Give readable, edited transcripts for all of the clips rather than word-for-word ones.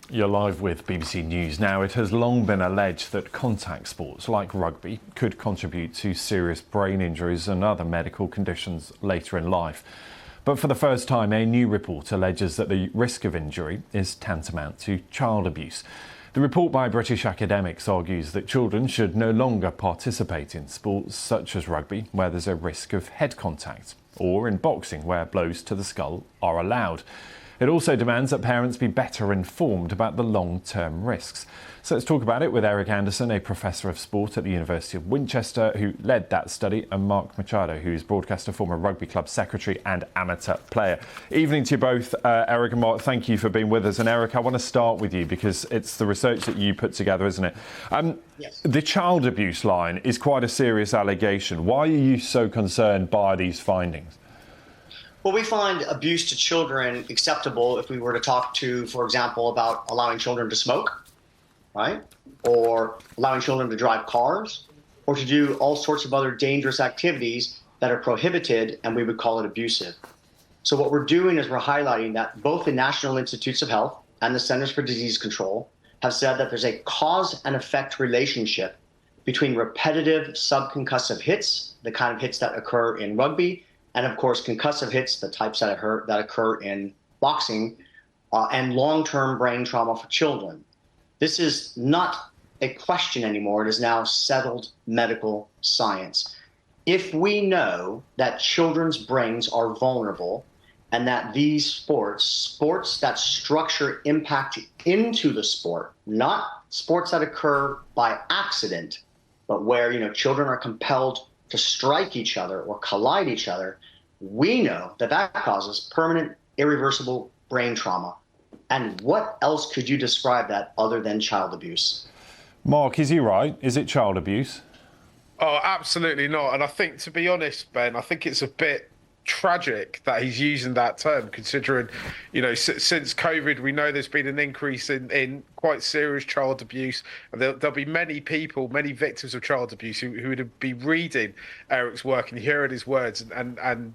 You're live with BBC News. Now, it has long been alleged that contact sports like rugby could contribute to serious brain injuries and other medical conditions later in life. But for the first time, a new report alleges that the risk of injury is tantamount to child abuse. The report by British academics argues that children should no longer participate in sports such as rugby, where there's a risk of head contact, or in boxing, where blows to the skull are allowed. It also demands that parents be better informed about the long-term risks. So let's talk about it with Eric Anderson, a professor of sport at the University of Winchester, who led that study, and Mark Machado, who is broadcaster, former rugby club secretary and amateur player. Evening to you both, Eric and Mark. Thank you for being with us. And Eric, I want to start with you because it's the research that you put together, isn't it? Yes. The child abuse line is quite a serious allegation. Why are you so concerned by these findings? Well, we find abuse to children acceptable if we were to talk to, for example, about allowing children to smoke, right? Or allowing children to drive cars, or to do all sorts of other dangerous activities that are prohibited, and we would call it abusive. So what we're doing is we're highlighting that both the National Institutes of Health and the Centers for Disease Control have said that there's a cause and effect relationship between repetitive subconcussive hits, the kind of hits that occur in rugby, and of course, concussive hits, the types that occur in boxing, and long-term brain trauma for children. This is not a question anymore. It is now settled medical science. If we know that children's brains are vulnerable and that these sports that structure impact into the sport, not sports that occur by accident, but where children are compelled to strike each other or collide each other, we know that that causes permanent, irreversible brain trauma. And what else could you describe that other than child abuse? Mark, is he right? Is it child abuse? Oh, absolutely not. And I think, to be honest, Ben, I think it's a bit tragic that he's using that term, considering, since COVID, we know there's been an increase in quite serious child abuse. And there'll be many people, many victims of child abuse who would be reading Eric's work and hearing his words and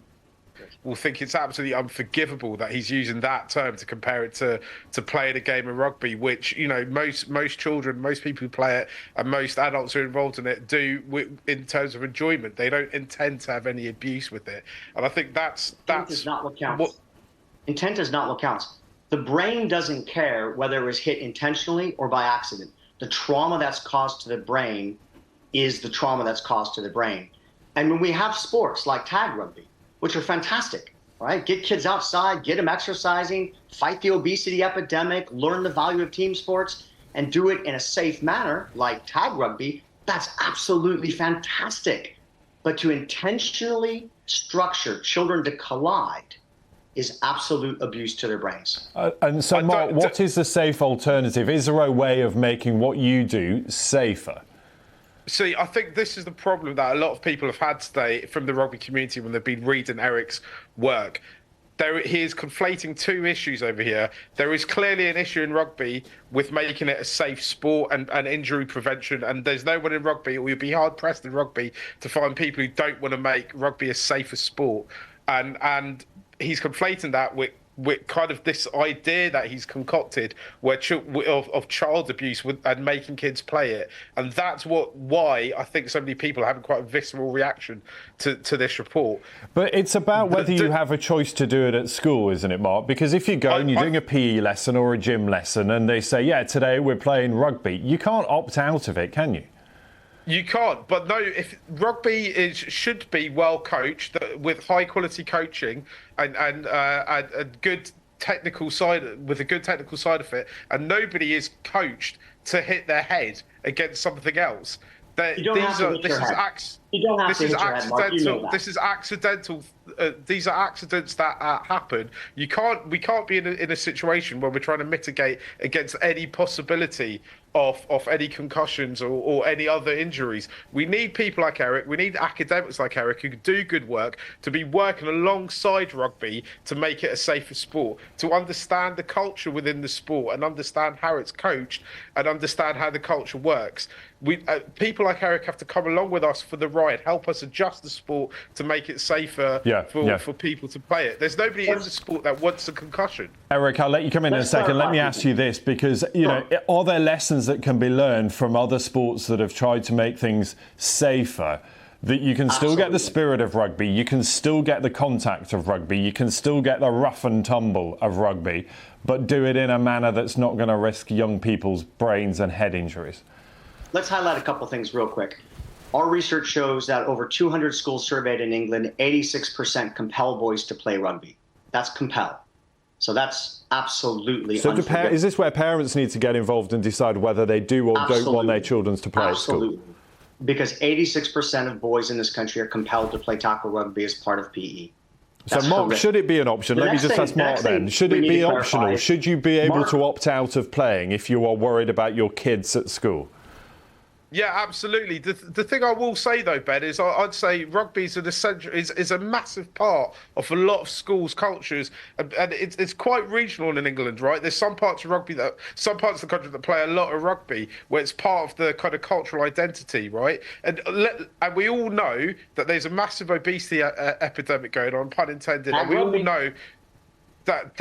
will think it's absolutely unforgivable that he's using that term to compare it to playing a game of rugby, which most children, most people who play it, and most adults who are involved in it do in terms of enjoyment. They don't intend to have any abuse with it, and I think that's intent is not what counts. Intent is not what counts. The brain doesn't care whether it was hit intentionally or by accident. The trauma that's caused to the brain is the trauma that's caused to the brain. And when we have sports like tag rugby, which are fantastic, right? Get kids outside, get them exercising, fight the obesity epidemic, learn the value of team sports, and do it in a safe manner like tag rugby. That's absolutely fantastic. But to intentionally structure children to collide is absolute abuse to their brains. And so, Mark, what is the safe alternative? Is there a way of making what you do safer? See, I think this is the problem that a lot of people have had today from the rugby community when they've been reading Eric's work. He is conflating two issues over here. There is clearly an issue in rugby with making it a safe sport and injury prevention. And there's no one in rugby, or you'd be hard pressed in rugby to find people who don't want to make rugby a safer sport. And he's conflating that with kind of this idea that he's concocted of child abuse and making kids play it. And that's why I think so many people are having quite a visceral reaction to this report. But it's about whether you have a choice to do it at school, isn't it, Mark? Because if you go and you're doing a PE lesson or a gym lesson and they say, yeah, today we're playing rugby, you can't opt out of it, can you? You can't, but no. If rugby should be well coached with high quality coaching and a good technical side with a good technical side of it, and nobody is coached to hit their head against something else. You don't have to hit your head. You don't have to hit your head, Mark. You know that. This is accidental. These are accidents that happen. We can't be in a situation where we're trying to mitigate against any possibility of any concussions or any other injuries. We need people like Eric. We need academics like Eric who do good work to be working alongside rugby to make it a safer sport, to understand the culture within the sport and understand how it's coached and understand how the culture works. People like Eric have to come along with us for the right. Help us adjust the sport to make it safer for people to play it. There's nobody in the sport that wants a concussion. Eric, I'll let you come in a second. Let me ask you this, because, you know, are there lessons that can be learned from other sports that have tried to make things safer? That you can still get the spirit of rugby, you can still get the contact of rugby, you can still get the rough and tumble of rugby, but do it in a manner that's not going to risk young people's brains and head injuries? Let's highlight a couple things real quick. Our research shows that over 200 schools surveyed in England, 86% compel boys to play rugby. That's compel. So that's absolutely unforgivable. Is this where parents need to get involved and decide whether they do or don't want their children to play at school? Because 86% of boys in this country are compelled to play tackle rugby as part of PE. So, Mark, should it be an option? Let me just ask Mark then. Should it be optional? Should you be able to opt out of playing if you are worried about your kids at school? Yeah, absolutely. The thing I will say though, Ben, is I'd say rugby is an essential, is a massive part of a lot of schools' cultures, and it's quite regional in England, right? There's some parts of rugby some parts of the country that play a lot of rugby, where it's part of the kind of cultural identity, right? And we all know that there's a massive obesity epidemic going on, pun intended, and we all know that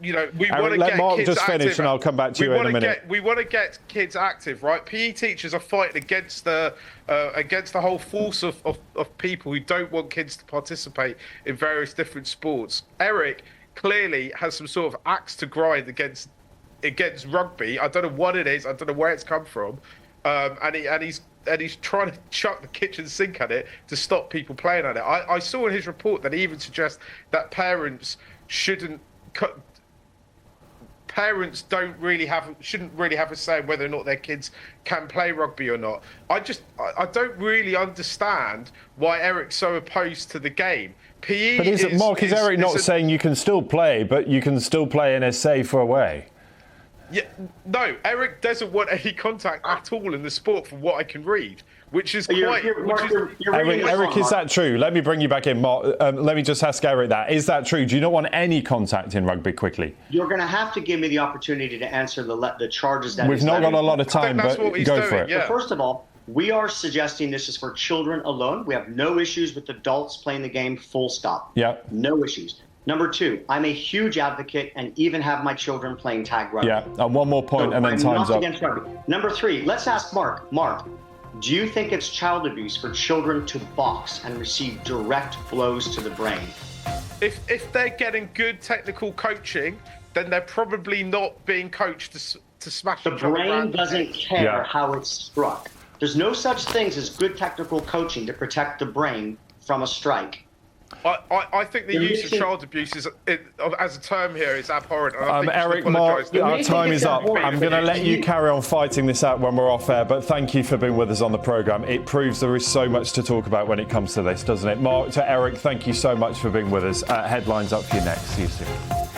you know, we want to get Mark kids just active. finish and I'll come back to you in a minute. We want to get kids active, right? PE teachers are fighting against the whole force of people who don't want kids to participate in various different sports. Eric clearly has some sort of axe to grind against rugby. I don't know what it is. I don't know where it's come from, and he's trying to chuck the kitchen sink at it to stop people playing at it. I saw in his report that he even suggests that parents shouldn't shouldn't really have a say in whether or not their kids can play rugby or not. I don't really understand why Eric's so opposed to the game. PE but is Eric not saying you can still play, but you can still play in a safer way? Yeah, no, Eric doesn't want any contact at all in the sport, from what I can read, which is quite. Eric, is that true? Let me bring you back in, Mark. Let me just ask Eric that. Is that true? Do you not want any contact in rugby quickly? You're going to have to give me the opportunity to answer the charges that we've not got a lot of time, but go for it. Yeah. First of all, we are suggesting this is for children alone. We have no issues with adults playing the game, full stop. Yeah. No issues. Number two, I'm a huge advocate and even have my children playing tag rugby. Yeah, and one more point and then time's up. Against rugby. Number three, let's ask Mark. Mark, do you think it's child abuse for children to box and receive direct blows to the brain? If they're getting good technical coaching, then they're probably not being coached to smash the brain doesn't care how it's struck. There's no such things as good technical coaching to protect the brain from a strike. I think the use of child abuse as a term here is abhorrent. Eric, Mark, our time is up. I'm going to let you carry on fighting this out when we're off air, but thank you for being with us on the programme. It proves there is so much to talk about when it comes to this, doesn't it? Mark, to Eric, thank you so much for being with us. Headlines up for you next. See you soon.